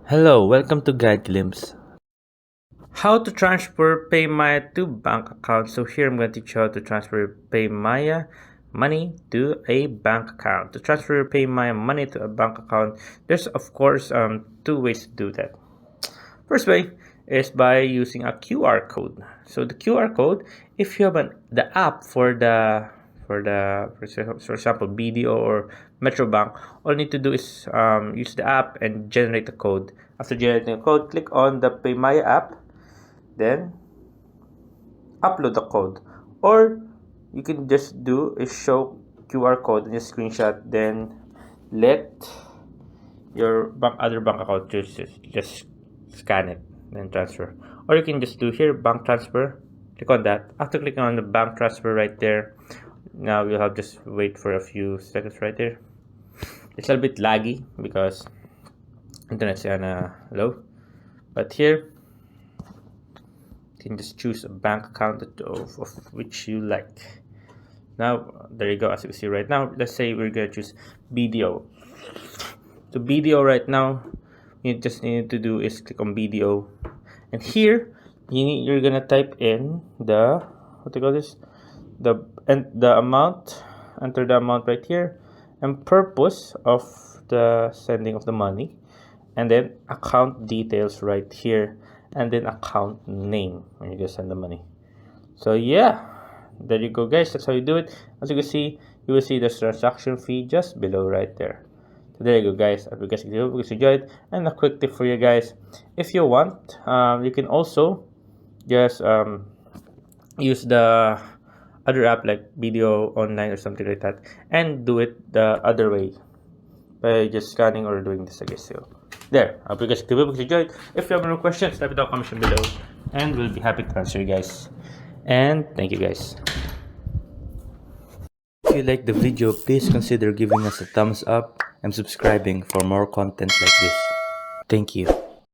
Hello, welcome to Guide Glimpse. How to transfer PayMaya to bank account. So here I'm going to teach you how to transfer PayMaya money to a bank account. To transfer PayMaya money to a bank account, there's of course two ways to do that. First way is by using a QR code. So the QR code, if you have the app for example BDO or Metro Bank, all you need to do is use the app and generate the code. After generating a code, click on the PayMaya app, then upload the code, or you can just do is show QR code and just screenshot, then let your other bank account just scan it and transfer. Or you can just do here bank transfer, click on that. After clicking on the bank transfer right there, now you'll have just wait for a few seconds right there. It's a little bit laggy because internet's kinda low, but here you can just choose a bank account of which you like. Now there you go. As you can see right now, let's say we're gonna choose BDO. So BDO right now, you just need to do is click on BDO, and here you're gonna type in the the amount, enter the amount right here, and purpose of the sending of the money, and then account details right here, and then account name when you just send the money. So yeah, there you go guys, that's how you do it. As you can see, you will see the transaction fee just below right there. So there you go guys. I hope you guys enjoyed. And a quick tip for you guys, if you want, you can also just use the other app like Video Online or something like that, and do it the other way by just scanning or doing this, I guess. So there, I hope you guys enjoyed. If you have any questions, type it down in the comment below, and we'll be happy to answer you guys. And thank you guys. If you like the video, please consider giving us a thumbs up and subscribing for more content like this. Thank you.